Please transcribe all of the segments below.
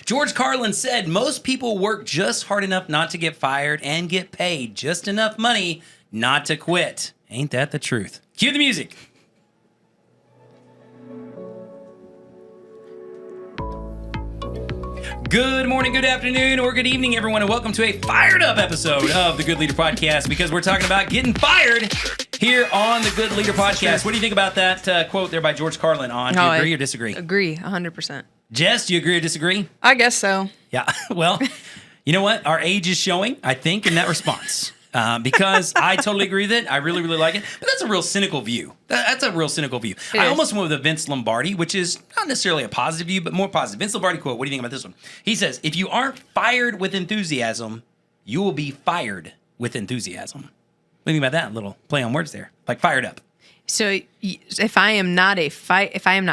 George Carlin said most people work just hard enough not to get fired and get paid just enough money not to quit. Ain't that the truth? Cue the music. Good morning, good afternoon, or good evening, everyone, and welcome to a fired up episode of the Good Leader Podcast, because we're talking about getting fired here on the Good Leader Podcast. What do you think about that quote there by George Carlin on? Do you agree or disagree? Agree, 100%. Jess, do you agree or disagree? I guess so. Yeah, well, you know what? Our age is showing, I think, in that response. Because I totally agree with it. I really, really like it. But that's a real cynical view. That's a real cynical view. I almost went with a Vince Lombardi, which is not necessarily a positive view, but more positive. Vince Lombardi quote, what do you think about this one? He says, if you aren't fired with enthusiasm, you will be fired with enthusiasm. What do you think about that little play on words there? Like fired up. So if I am not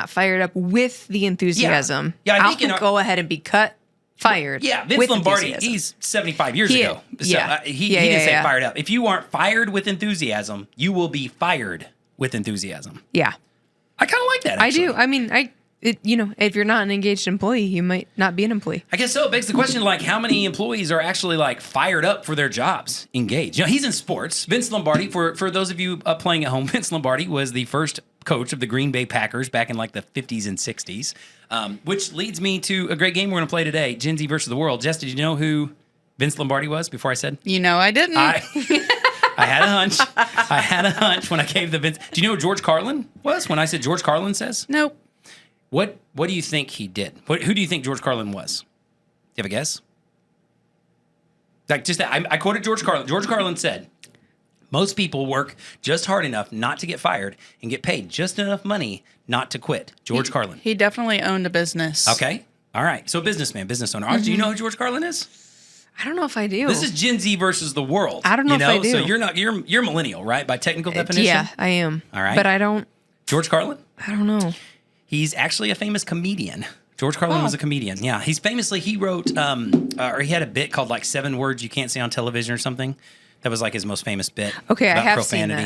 fired up with the enthusiasm, I can go ahead and be fired. Yeah, Vince Lombardi, he's 75 years ago. So he didn't say fired up. If you aren't fired with enthusiasm, you will be fired with enthusiasm. Yeah. I kind of like that, actually. I do. I mean, if you're not an engaged employee, you might not be an employee. I guess so. It begs the question, like, how many employees are actually, like, fired up for their jobs, engaged? You know, he's in sports. Vince Lombardi, for those of you playing at home, Vince Lombardi was the first coach of the Green Bay Packers back in, like, the 50s and 60s, which leads me to a great game we're going to play today, Gen Z versus the world. Jess, did you know who Vince Lombardi was before I said? You know I didn't. I had a hunch. I had a hunch when I gave the Vince. Do you know who George Carlin was when I said George Carlin says? Nope. What do you think he did? Who do you think George Carlin was? Do you have a guess? Like I quoted George Carlin. George Carlin said, most people work just hard enough not to get fired and get paid just enough money not to quit. George Carlin. He definitely owned a business. Okay. All right. So businessman, business owner. Do you know who George Carlin is? I don't know if I do. This is Gen Z versus the world. I don't know if I do. So you're millennial, right? By technical definition? Yeah, I am. All right. But I don't. George Carlin? I don't know. He's actually a famous comedian. George Carlin was a comedian. Yeah, he wrote, or he had a bit called like 7 Words You Can't Say on Television or something. That was like his most famous bit. Okay, about I have profanity.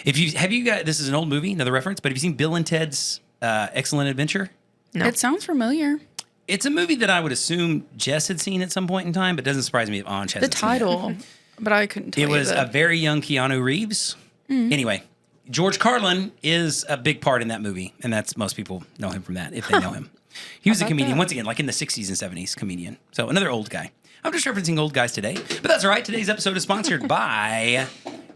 seen that. This is an old movie, another reference, but have you seen Bill and Ted's Excellent Adventure? No. It sounds familiar. It's a movie that I would assume Jess had seen at some point in time, but it doesn't surprise me if Anj hasn't The title, but I couldn't tell It was a very young Keanu Reeves. Anyway, George Carlin is a big part in that movie, and most people know him from that, if they know him. He was a comedian, once again, like in the 60s and 70s comedian. So another old guy. I'm just referencing old guys today, but that's all right. Today's episode is sponsored by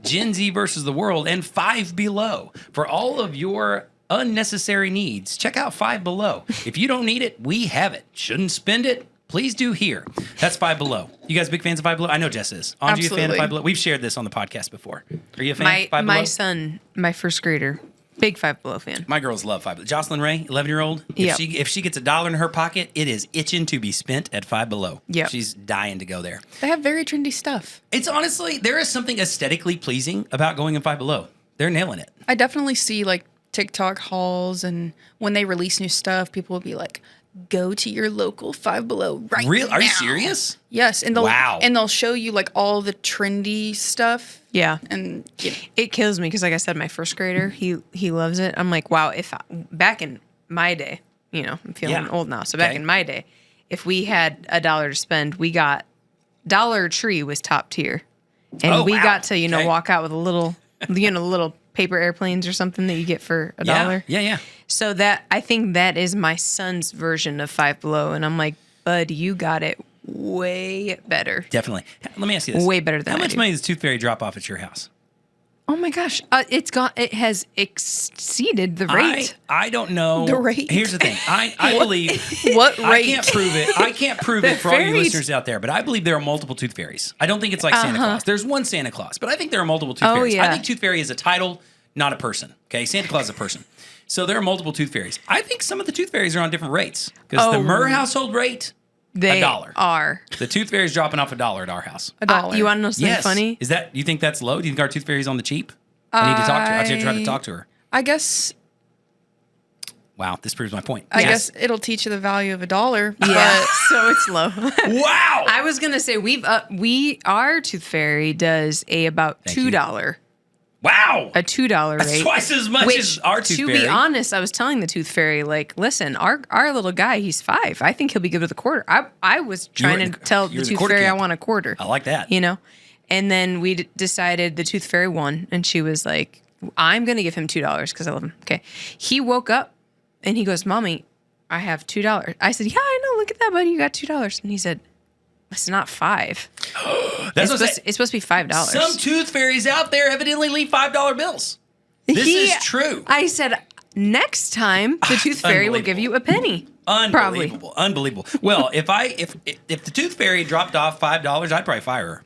Gen Z versus the World and Five Below. For all of your unnecessary needs, check out Five Below. If you don't need it, we have it. Shouldn't spend it? Please do here. That's Five Below. You guys big fans of Five Below? I know Jess is. Anj, you a fan of Five Below? We've shared this on the podcast before. Are you a fan of Five Below? My son, my first grader, big Five Below fan. My girls love Five Below. Jocelyn Ray, 11-year-old. If she gets $1 in her pocket, it is itching to be spent at Five Below. Yep. She's dying to go there. They have very trendy stuff. It's honestly, there is something aesthetically pleasing about going in Five Below. They're nailing it. I definitely see like TikTok hauls, and when they release new stuff, people will be like, go to your local Five Below right now. Are you serious? Yes, and they'll show you like all the trendy stuff. Yeah, and it kills me because, like I said, my first grader, he loves it. I'm like, wow. Back in my day, I'm feeling old now. So back in my day, if we had $1 to spend, we got Dollar Tree was top tier, and we got to walk out with a little little paper airplanes or something that you get for $1. Yeah. So I think that is my son's version of Five Below, and I'm like, bud, you got it way better. Definitely. Let me ask you this. Way better than How much money does Tooth Fairy drop off at your house? Oh my gosh. It has exceeded the rate. I don't know. The rate. Here's the thing. I believe. What rate? I can't prove it. I can't prove it for all you listeners out there, but I believe there are multiple Tooth Fairies. I don't think it's like Santa Claus. There's one Santa Claus, but I think there are multiple Tooth Fairies. Yeah. I think Tooth Fairy is a title, not a person. Okay? Santa Claus is a person. So there are multiple Tooth Fairies. I think some of the Tooth Fairies are on different rates because the Murr household rate, they $1. are. The Tooth Fairy's dropping off $1 at our house. $1. You want to know something Yes. funny? You think that's low? Do you think our Tooth Fairy's on the cheap? I need to talk to her. I should try to talk to her. I guess. Wow, this proves my point. I guess it'll teach you the value of $1. Yeah, so it's low. Wow. I was gonna say our Tooth Fairy does about $2 Wow. a $2 That's rate. twice as much as our tooth to fairy. be honest, I was telling the tooth fairy, like, listen, our little guy, he's 5. I think he'll be good with a quarter. I was trying to tell the tooth fairy I want a quarter. I like that. You know? And then we decided the tooth fairy won, and she was like, I'm going to give him $2 because I love him. Okay. He woke up and he goes, Mommy, I have $2. I said, yeah, I know. Look at that, buddy. You got $2. And he said, it's not 5. That's It's supposed to be $5. Some tooth fairies out there evidently leave $5 bills. This is true. I said, next time the tooth fairy will give you a penny. Unbelievable. Probably. Unbelievable. Well, if the tooth fairy dropped off $5, I'd probably fire her.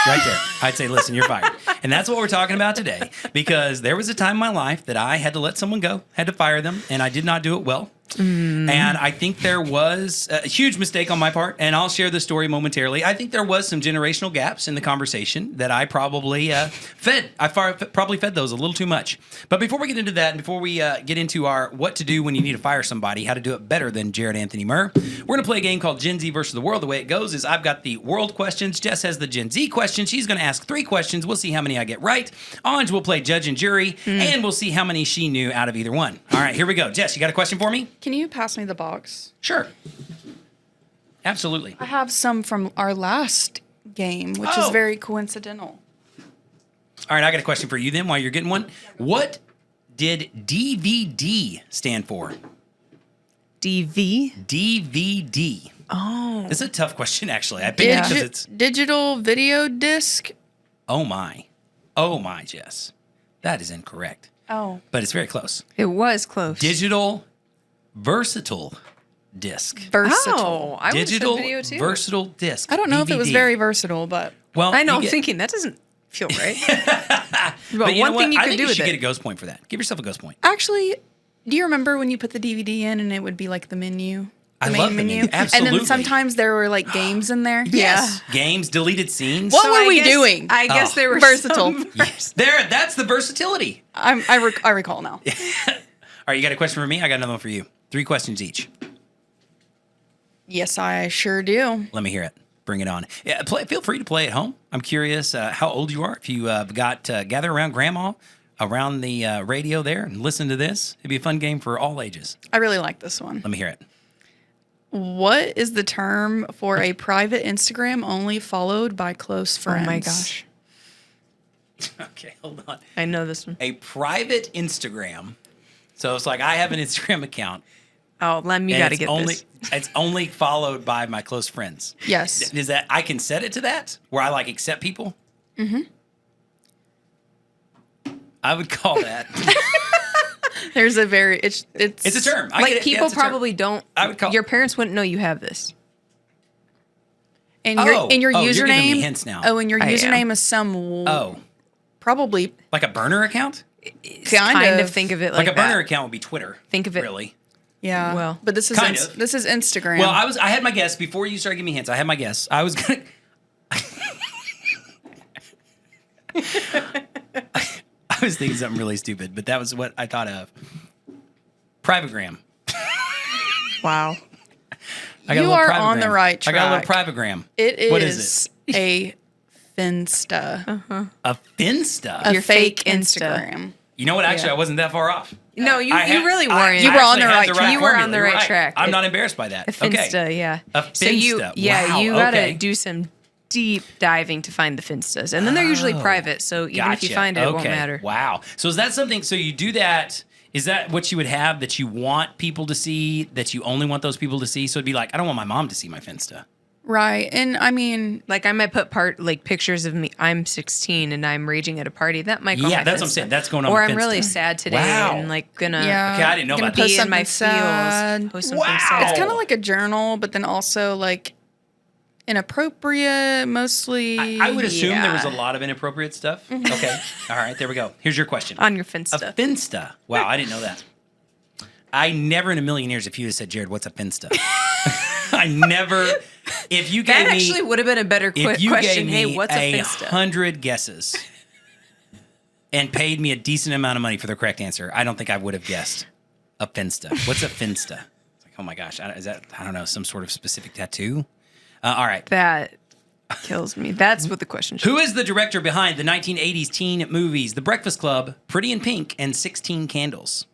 Right there. I'd say, listen, you're fired. And that's what we're talking about today. Because there was a time in my life that I had to let someone go, had to fire them, and I did not do it well. And I think there was a huge mistake on my part, and I'll share the story momentarily. I think there was some generational gaps in the conversation that I probably fed. I probably fed those a little too much. But before we get into that, and before we get into our what to do when you need to fire somebody, how to do it better than Jerrod Anthony Murr, we're going to play a game called Gen Z versus the World. The way it goes is I've got the world questions. Jess has the Gen Z questions. She's going to ask 3 questions. We'll see how many I get right. Anj will play judge and jury, and we'll see how many she knew out of either one. All right, here we go. Jess, you got a question for me? Can you pass me the box? Sure. Absolutely. I have some from our last game, which is very coincidental. All right, I got a question for you then while you're getting one. What did DVD stand for? DV? DVD. Oh. This is a tough question, actually. I picked it because it's... Digital video disc? Oh, my. Oh, my, Jess. That is incorrect. Oh. But it's very close. It was close. Digital versatile disc. Versatile. Oh, I Digital would have said video too. versatile disc. I don't know if it was DVD. very versatile, but... Well, I know. you I'm get- thinking that doesn't feel right. But you one know thing what? you I could think do you with should get it. a ghost point for that. Give yourself a ghost point. Actually, do you remember when you put the DVD in and it would be like the menu? I The love main the menu? menu. Absolutely. And then sometimes there were like games in there. Yes. Games, deleted scenes. What So were I we guess- doing? I guess they were Versatile. some- Yes. There, that's the versatility. I recall now. All right, you got a question for me? I got another one for you. 3 questions each. Yes, I sure do. Let me hear it. Bring it on. Yeah, feel free to play at home. I'm curious how old you are. If you got gather around grandma around the radio there and listen to this, it'd be a fun game for all ages. I really like this one. Let me hear it. What is the term for a private Instagram only followed by close friends? Oh my gosh. Okay, hold on. I know this one. A private Instagram. So it's like I have an Instagram account. Oh, Lem, you and got to it's get only, this. It's only followed by my close friends. Yes. Is that I can set it to that where I like accept people? Mm-hmm. I would call that. There's a very it's It's a term. I get Like it. Yeah, people it's a term. probably don't. I would call- Your parents wouldn't know you have this. and your Oh. and your Oh, username. you're giving me hints now. Oh, and your I am. username is some Oh, probably like a burner account? kind of think of it Like like a burner that. account would be Twitter. Think of it- Really. yeah. Well, but this is kind of. this is Instagram. Well, I had my guess before you started giving me hints. I had my guess. I was gonna. I was thinking something really stupid, but that was what I thought of. Privagram. Wow. I got a You little are privagram. on the right I got a track. little privagram. It is, What is it? a Finsta. A Finsta. A Your fake fake Insta. Instagram. You know what? Actually, Yeah. I wasn't that far off. No, you I really I- weren't. I You were on the actually right had track. You were on formula. the You're right track. I'm not embarrassed by that. A Finsta, yeah. A So you, Finsta. yeah, Wow, you gotta okay. do some deep diving to find the Finstas, and then they're usually Oh, private. So even if you Gotcha. find it, it won't Okay. matter. Wow. So is that something? So you do that? Is that what you would have that you want people to see? That you only want those people to see? So it'd be like, I don't want my mom to see my Finsta. Right. And I mean, Like I might put pictures of me. I'm 16 and I'm raging at a party. That might go. on Yeah, my that's what I'm Finsta. saying. That's going on Or my I'm really Finsta. sad today Wow. and like gonna yeah. Okay, I didn't know gonna about post be in my something sad. feels. Post something Wow. sad. It's kind of like a journal, but then also like inappropriate, mostly. I would assume there was a Yeah. lot of inappropriate stuff. Okay. All right. There we go. Here's your question. on your A Finsta. Finsta. Wow, I didn't know that. I never in a million years, if you had said, Jerrod, what's a Finsta? I never. If you gave That me, actually would have been a better if you question. gave me Hey, what's a Finsta? 100 guesses and paid me a decent amount of money for the correct answer, I don't think I would have guessed a Finsta. What's a Finsta? It's like, oh my gosh, is that, I don't know, some sort of specific tattoo? All right. That Kills me. That's what the question should Who is the director behind the 1980s teen movies The Breakfast Club, Pretty in Pink, and 16 Candles?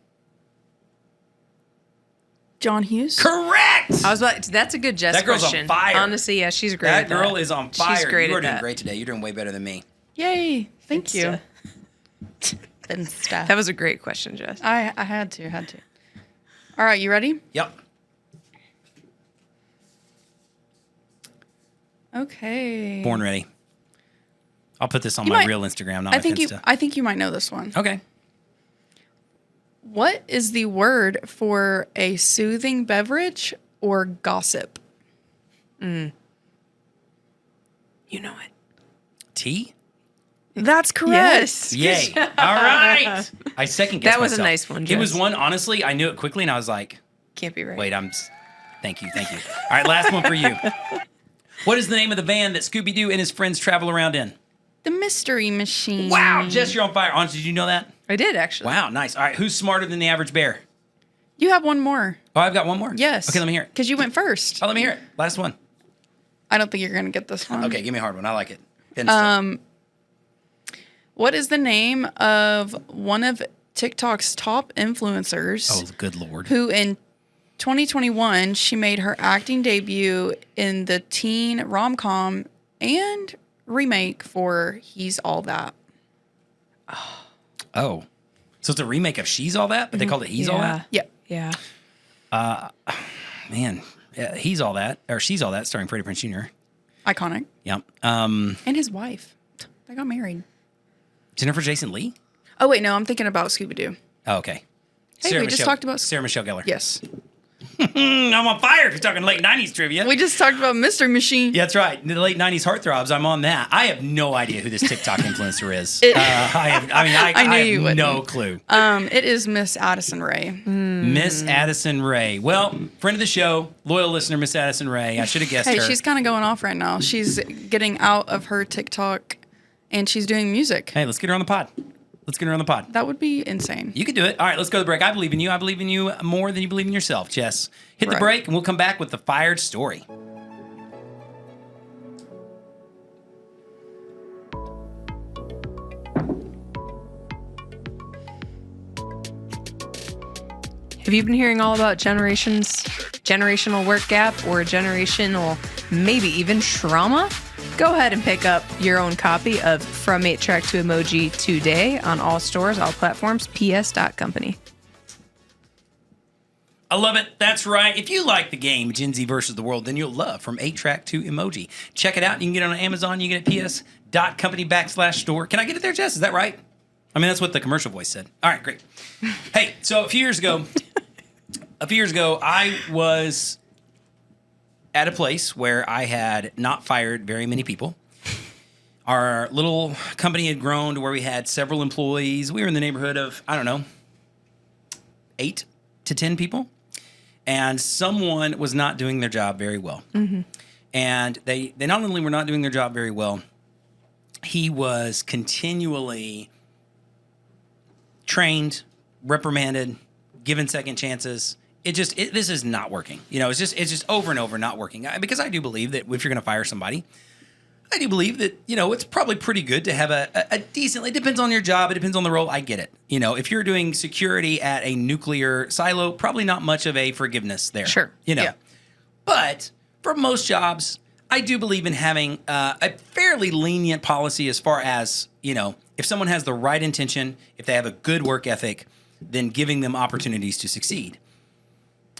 John Hughes. Correct! I was about. That's a good Jess That girl's question. on fire. Honestly, yeah, she's great. That at girl is on fire. She's great You are at doing that. great today. You're doing way better than me. Yay! Thank you. Insta. Been stuff. That was a great question, Jess. I had to. All right, you ready? Yep. Okay. Born ready. I'll put this on my real Instagram, not my Finsta. I think you might know this one. Okay. What is the word for a soothing beverage or gossip? You know it. Tea? That's correct. Yes. Yay. All right. I second guessed That was a myself. nice one, It was Jess. one, honestly, I knew it quickly, and I was like, Can't be right. wait, thank you. All right, last one for you. What is the name of the van that Scooby-Doo and his friends travel around in? The Mystery Machine. Wow, Jess, you're on fire. Honestly, did you know that? I did actually. Wow, nice. All right, who's smarter than the average bear? You have one more. Oh, I've got one more? Yes. Okay, let me hear it. Because you went first. Oh, let me hear it. Last one. I don't think you're going to get this one. Okay, give me a hard one. I like it. Finsta. What is the name of one of TikTok's top influencers Oh, good Lord. who in 2021 she made her acting debut in the teen rom-com and remake for He's All That? Oh. So it's a remake of She's All That, but they called it He's All That? Yep. Yeah. Man, He's All That, or She's All That, starring Freddie Prinze Jr. Iconic. Yep. And his wife. They got married. Jennifer Jason Leigh? Oh, wait, no, I'm thinking about Scooby-Doo. Oh, okay. Hey, we just talked about... Sarah Michelle Gellar. Yes. I'm on fire if you're talking late 90s trivia. We just talked about Mystery Machine. Yeah, that's right. The late 90s heartthrobs, I'm on that. I have no idea who this TikTok influencer is. I knew you have wouldn't. no clue. It is Miss Addison Rae. Miss Addison Rae. Well, friend of the show, loyal listener, Miss Addison Rae. I should have guessed Hey, her. she's kind of going off right now. She's getting out of her TikTok and she's doing music. Hey, let's get her on the pod. That would be insane. You can do it. All right, let's go to the break. I believe in you. I believe in you more than you believe in yourself, Jess. Hit the Right. break, and we'll come back with the fired story. Have you been hearing all about generational work gap, or generational, maybe even trauma? Go ahead and pick up your own copy of From 8-Track to Emoji today on all stores, all platforms, ps.company. I love it. That's right. If you like the game Gen Z versus the world, then you'll love From 8-Track to Emoji. Check it out. You can get it on Amazon. You can get it at ps.company/store. Can I get it there, Jess? Is that right? I mean, that's what the commercial voice said. All right, great. Hey, so a few years ago, I was at a place where I had not fired very many people. Our little company had grown to where we had several employees. We were in the neighborhood of, 8 to 10 people. And someone was not doing their job very well. Mm-hmm. And they not only were not doing their job very well, he was continually trained, reprimanded, given second chances. This is not working. It's just over and over not working. Because I do believe that if you're going to fire somebody, I do believe that, it's probably pretty good to have a decent, it depends on your job. It depends on the role. I get it. If you're doing security at a nuclear silo, probably not much of a forgiveness there. Sure. Yeah. But for most jobs, I do believe in having a fairly lenient policy as far as, if someone has the right intention, if they have a good work ethic, then giving them opportunities to succeed.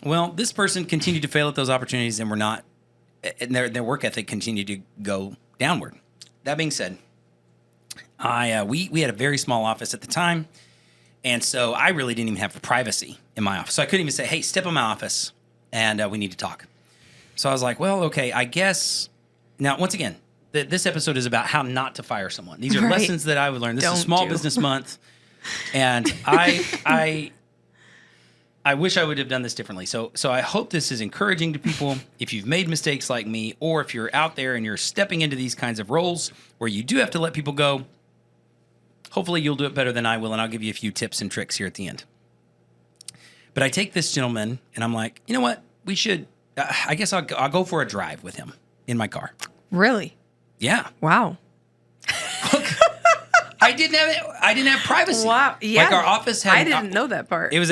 Well, this person continued to fail at those opportunities and their work ethic continued to go downward. That being said, we had a very small office at the time, and so I really didn't even have privacy in my office. So I couldn't even say, hey, step in my office, and we need to talk. So I was like, well, okay, I guess. Now, once again, this episode is about how not to fire someone. These are Right. lessons that I would learn. This is Don't Small do. Business Month, and I wish I would have done this differently. So I hope this is encouraging to people. If you've made mistakes like me, or if you're out there and you're stepping into these kinds of roles where you do have to let people go, hopefully you'll do it better than I will, and I'll give you a few tips and tricks here at the end. But I take this gentleman, and I'm like, you know what? We should, I guess I'll go for a drive with him in my car. Really? Yeah. Wow. I didn't have privacy. Wow. Yeah. Like our office had. I didn't know that part. It was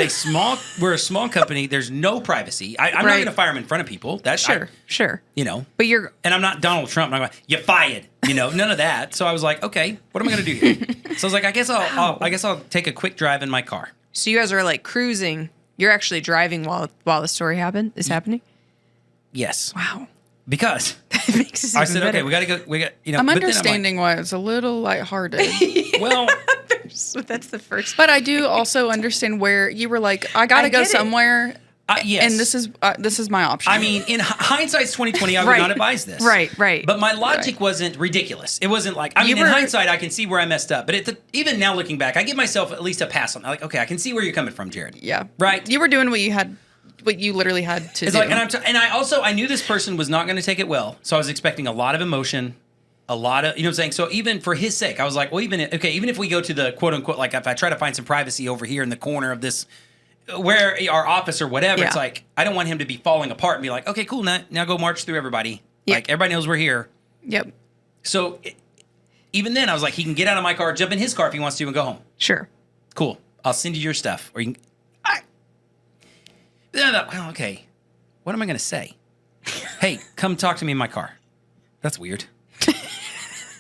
we're a small company. There's no privacy. I'm not Right. going to fire him in front of people. That's Sure. You know. But you're And I'm not Donald Trump. I'm not going, you're fired. You know, none of that. So I was like, okay, what am I going to do here? So I was like, I guess I'll take a quick drive in my car. so you guys are like cruising. You're actually driving while the story is happening. Yes. Wow. Because That makes it I even said, better. okay, we got to go. We got, you know. I'm but then understanding why it's a little lighthearted. like, well, So that's the first. But I do also understand where you were like, I gotta I go get it. somewhere, yes. and this is my option. I mean, in hindsight's 2020, I would Right. not advise this. Right. But my logic wasn't ridiculous. It wasn't like, You in were- hindsight, I can see where I messed up. But even now looking back, I give myself at least a pass on. Like, okay, I can see where you're coming from, Jerrod. yeah, Right. You were doing what you literally had to It's do. like, I knew this person was not going to take it well, so I was expecting a lot of emotion, a lot of, you know what I'm saying? So even for his sake, I was like, well, even if we go to the quote unquote, like if I try to find some privacy over here in the corner of this, where our office or whatever, it's Yeah. like, I don't want him to be falling apart and be like, okay, cool, now go march through everybody. Yeah. Like everybody knows we're here. Yep. So even then I was like, he can get out of my car, jump in his car if he wants to and go home. Sure. Cool. I'll send you your stuff. Or you can, then I thought, well, okay, what am I going to say? Hey, come talk to me in my car. That's weird.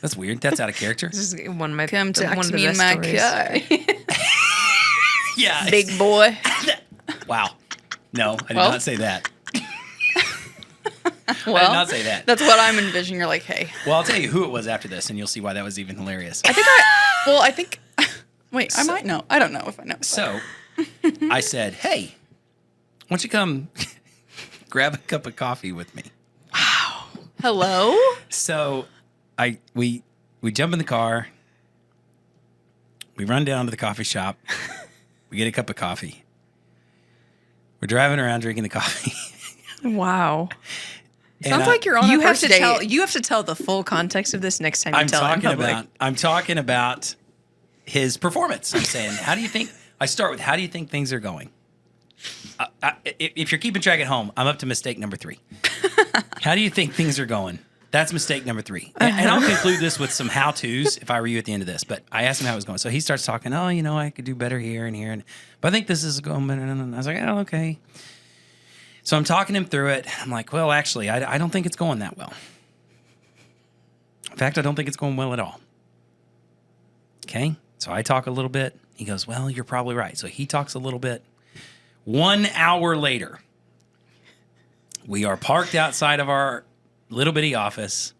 That's weird. That's out of character. This is one of my Come one talk of to the me in best my stories. car, Yeah. big boy. Wow. No, I did Well. not say that. I did Well, not say that. that's what I'm envisioning. You're like, hey, Well, I'll tell you who it was after this, and you'll see why that was even hilarious. I think. Wait, I So- might know. I don't know if I know. So I said, hey, why don't you come grab a cup of coffee with me? Hello. So we jump in the car. We run down to the coffee shop. We get a cup of coffee. We're driving around drinking the coffee. Wow. And Sounds like you're on You a have first to date. tell. You have to tell the full context of this next time you tell it in public. I'm talking about his performance. I'm saying, how do you think things are going? If you're keeping track at home, I'm up to mistake number 3. How do you think things are going? That's mistake number 3. And I'll conclude this with some how-tos if I were you at the end of this. But I asked him how it was going. So he starts talking, oh, I could do better here and here. But I think this is going better. And I was like, oh, okay. So I'm talking him through it. I'm like, well, actually, I don't think it's going that well. In fact, I don't think it's going well at all. Okay. So I talk a little bit. He goes, well, you're probably right. So he talks a little bit. 1 hour later, we are parked outside of our little bitty office,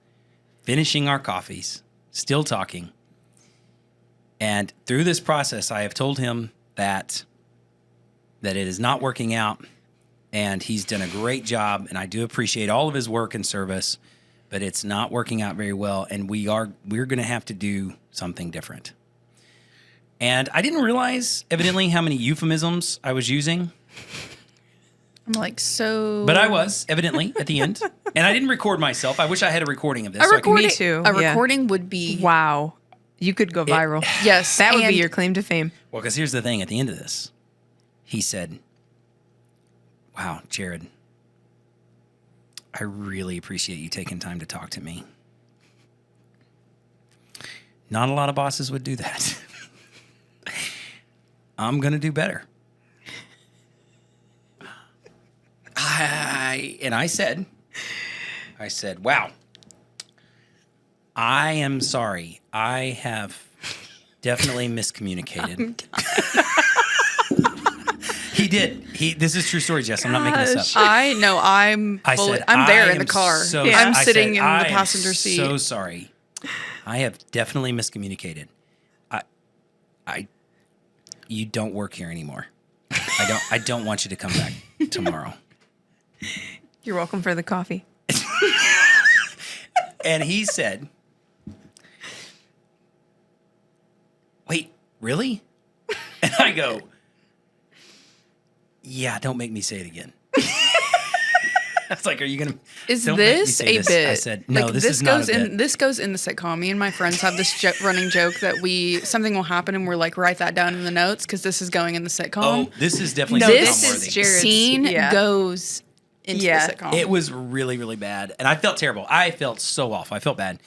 finishing our coffees, still talking. And through this process, I have told him that it is not working out, and he's done a great job, and I do appreciate all of his work and service, but it's not working out very well, and we're going to have to do something different. And I didn't realize, evidently, how many euphemisms I was using. I'm like, so. But I was, evidently, at the end. And I didn't record myself. I wish I had a recording of this. A so I could- recording, Me too, A yeah. recording would be. Wow. You could go viral. Yes. That would be and your claim to fame. Well, because here's the thing. At the end of this, he said, wow, Jerrod, I really appreciate you taking time to talk to me. Not a lot of bosses would do that. I'm going to do better. I said, wow, I am sorry. I have definitely miscommunicated. He did. This is true story, Jess. I'm not making this up. I know. I'm there I in the am car. so- I'm I sitting said, in the I am passenger seat. So sorry. I have definitely miscommunicated. You don't work here anymore. I don't want you to come back tomorrow. You're welcome for the coffee. And he said, wait, really? And I go, yeah, don't make me say it again. I was like, are you going to... Is don't make me this say a this. bit? I said, no, Like, this is not goes a in. bit. This goes in the sitcom. Me and my friends have this running joke that something will happen and we're like, write that down in the notes because this is going in the sitcom. Oh, this is definitely No, this sitcom is worthy. Jerrod's- scene yeah. goes into Yeah. the sitcom. It was really, really bad. And I felt terrible. I felt so off. I felt bad.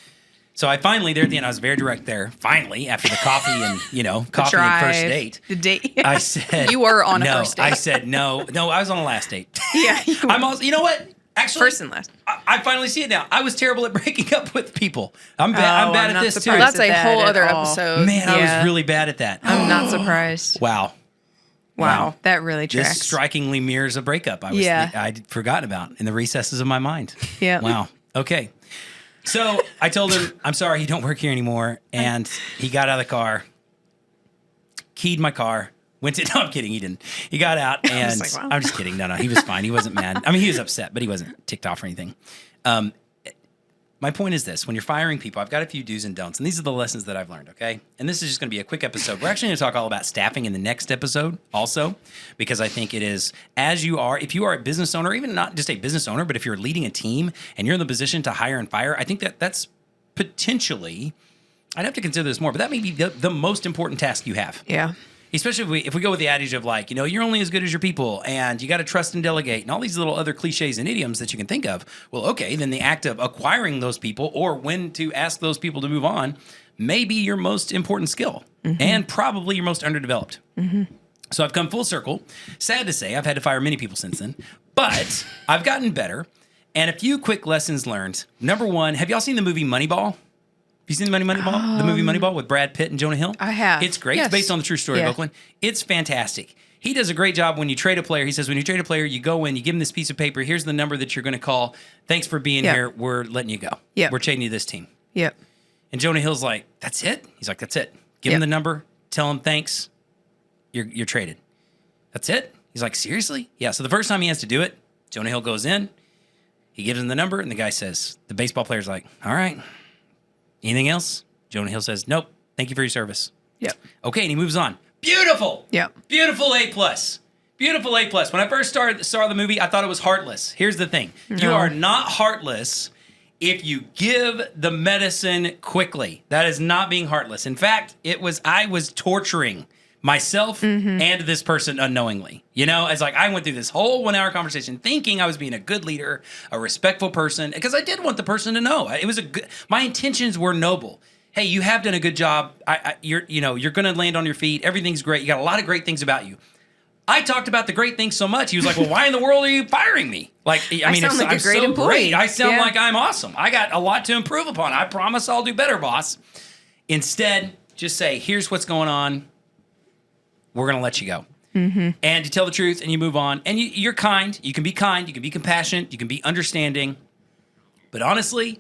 So I finally, there at the end, I was very direct there. Finally, after the coffee and, coffee and first date. The date. I said, You were on a no. first date. I said, no, I was on a last date. Yeah. I'm also, you know what? Actually, First and last. I finally see it now. I was terrible at breaking up with people. I'm bad I'm at not this too. surprised. That's a that whole at other all. episode. Man, I Yeah. was really bad at that. I'm not surprised. Wow. Wow. That really This tracks. strikingly mirrors a breakup I'd forgotten about in the recesses of my mind. Yeah. Wow. Okay. So I told him, I'm sorry, you don't work here anymore. And he got out of the car, keyed my car, went to, no, I'm kidding. He didn't. He got out and like, wow. I'm just kidding. No, he was fine. He wasn't mad. I mean, he was upset, but he wasn't ticked off or anything. My point is this: when you're firing people, I've got a few do's and don'ts, and these are the lessons that I've learned, okay? And this is just going to be a quick episode. We're actually going to talk all about staffing in the next episode also, because I think it is, if you are a business owner, even not just a business owner, but if you're leading a team and you're in the position to hire and fire, I think that's potentially, I'd have to consider this more, but that may be the most important task you have. Yeah. Especially if we go with the adage of like, you're only as good as your people and you got to trust and delegate and all these little other cliches and idioms that you can think of. Well, okay, then the act of acquiring those people or when to ask those people to move on may be your most important skill and probably your most underdeveloped. So I've come full circle. Sad to say, I've had to fire many people since then, but I've gotten better. And a few quick lessons learned. Number one, have y'all seen the movie Moneyball? You seen the Moneyball? The movie Moneyball with Brad Pitt and Jonah Hill? I have. It's great. Yes. It's based on the true story of Oakland. It's fantastic. He does a great job when you trade a player. He says, when you trade a player, you go in, you give him this piece of paper. Here's the number that you're going to call. Thanks for being here. We're letting you go. Yep. We're trading you this team. Yep. And Jonah Hill's like, that's it? He's like, that's it. Give him the number. Tell him thanks. You're traded. That's it? He's like, seriously? Yeah. So the first time he has to do it, Jonah Hill goes in. He gives him the number, and the guy says, the baseball player's like, all right. Anything else? Jonah Hill says, nope. Thank you for your service. Yep. Okay, and he moves on. Beautiful. Yep. Beautiful A+. Beautiful A+. When I first saw the movie, I thought it was heartless. Here's the thing. You No. are not heartless if you give the medicine quickly. That is not being heartless. In fact, I was torturing myself and this person unknowingly. It's like I went through this whole 1 hour conversation thinking I was being a good leader, a respectful person, because I did want the person to know. It was my intentions were noble. Hey, you have done a good job. You're going to land on your feet. Everything's great. You got a lot of great things about you. I talked about the great things so much. He was like, well, why in the world are you firing me? Like, I mean, sound like I'm a great so employee. great. I sound Yeah. like I'm awesome. I got a lot to improve upon. I promise I'll do better, boss. Instead, just say, here's what's going on. We're going to let you go. And you tell the truth and you move on. And you're kind. You can be kind. You can be compassionate. You can be understanding. But honestly,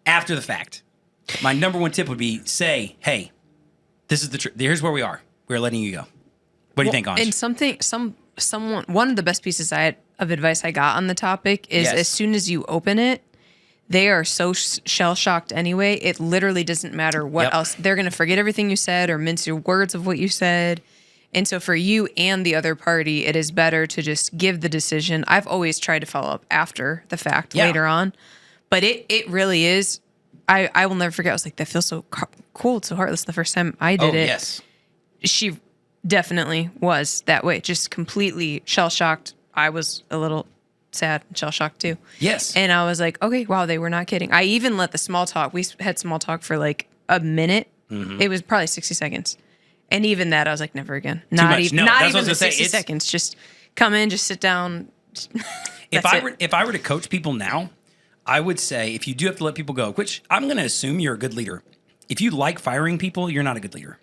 after the fact, my number one tip would be say, hey, this is the truth. Here's where we are. We're letting you go. What do you think, Anj? And one of the best pieces of advice I got on the topic is Yes. as soon as you open it, they are so shell shocked anyway. It literally doesn't matter what else. They're going to forget everything you said or mince your words of what you said. And so for you and the other party, it is better to just give the decision. I've always tried to follow up after the fact later on, but it really is. I will never forget. I was like, that feels so cool. It's so heartless. The first time I did it. Yes. She definitely was that way, just completely shell shocked. I was a little sad and shell shocked too. Yes. And I was like, okay, wow, they were not kidding. I even let the small talk, we had small talk for like a minute. It was probably 60 seconds. And even that, I was like, never again. Not much. even, No, not that's even what I the was gonna 60 say. seconds. Just come in, just sit down. If I were to coach people now, I would say if you do have to let people go, which I'm going to assume you're a good leader. If you like firing people, you're not a good leader.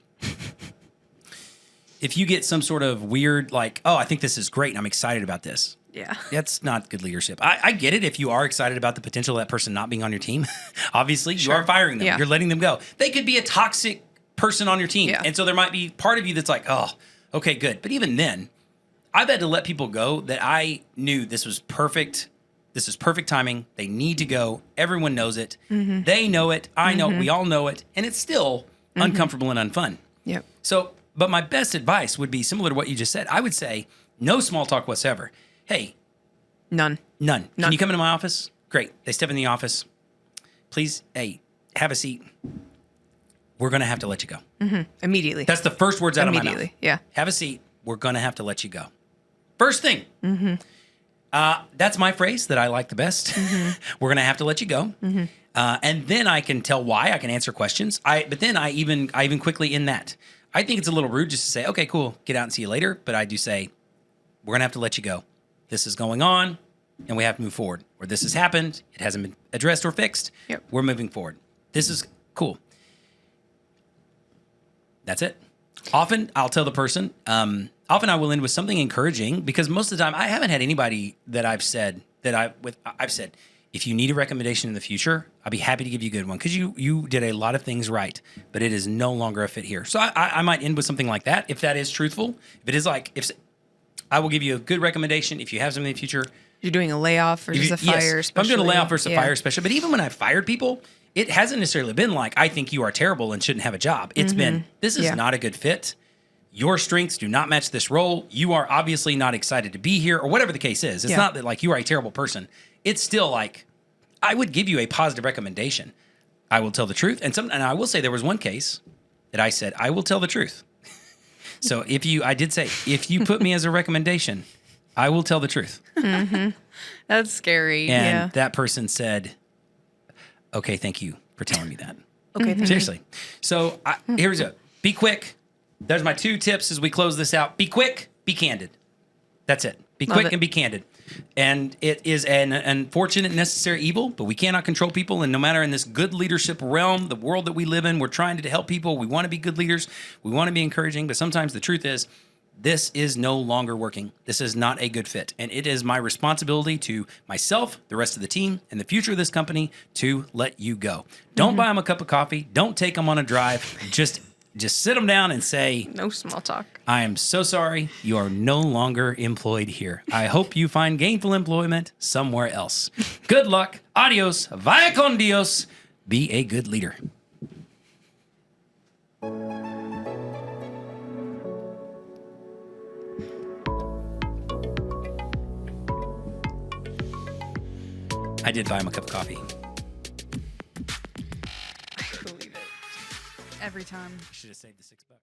If you get some sort of weird, like, oh, I think this is great and I'm excited about this. Yeah. That's not good leadership. I get it if you are excited about the potential of that person not being on your team. Obviously, you are firing them. Yeah. You're letting them go. They could be a toxic person on your team. Yeah. And so there might be part of you that's like, oh, okay, good. But even then, I've had to let people go that I knew this was perfect. This is perfect timing. They need to go. Everyone knows it. They know it. I know it. We all know it. And it's still uncomfortable and unfun. Yep. So, but my best advice would be similar to what you just said. I would say no small talk whatsoever. Hey, None. none. Can you come into my office? Great. They step in the office. Please, hey, have a seat. We're going to have to let you go. Immediately. That's the first words out of my mouth. Immediately. Yeah. Have a seat. We're going to have to let you go. First thing. That's my phrase that I like the best. We're going to have to let you go. And then I can tell why. I can answer questions. But then I even quickly in that. I think it's a little rude just to say, okay, cool, get out and see you later. But I do say, we're going to have to let you go. This is going on, and we have to move forward. Or this has happened. It hasn't been addressed or fixed. Yep. We're moving forward. This is cool. That's it. Often I'll tell the person, often I will end with something encouraging because most of the time I haven't had anybody that I've said, if you need a recommendation in the future, I'll be happy to give you a good one because you did a lot of things right, but it is no longer a fit here. So I might end with something like that if that is truthful. If it is like, if I will give you a good recommendation if you have something in the future. You're doing a layoff versus a fire, yes, I'm doing a layoff versus a fire special. But even when I've fired people, it hasn't necessarily been like, I think you are terrible and shouldn't have a job. It's been, this is not a good fit. Your strengths do not match this role. You are obviously not excited to be here or whatever the case is. It's not that like you are a terrible person. It's still like, I would give you a positive recommendation. I will tell the truth. And I will say there was one case that I said, I will tell the truth. So I did say, if you put me as a recommendation, I will tell the truth. That's scary. And that person said, okay, thank you for telling me that. Okay, Seriously. So here's it. Be quick. There's my 2 tips as we close this out. Be quick, be candid. That's it. Be quick and be candid. And it is an unfortunate, necessary evil, but we cannot control people. And no matter in this good leadership realm, the world that we live in, we're trying to help people. We want to be good leaders. We want to be encouraging. But sometimes the truth is, this is no longer working. This is not a good fit. And it is my responsibility to myself, the rest of the team, and the future of this company to let you go. Don't buy them a cup of coffee. Don't take them on a drive. Just sit them down and say, no small talk. I am so sorry. You are no longer employed here. I hope you find gainful employment somewhere else. Good luck. Adios. Vaya con Dios. Be a good leader. I did buy him a cup of coffee. I believe it. Every time. Should have saved the $6.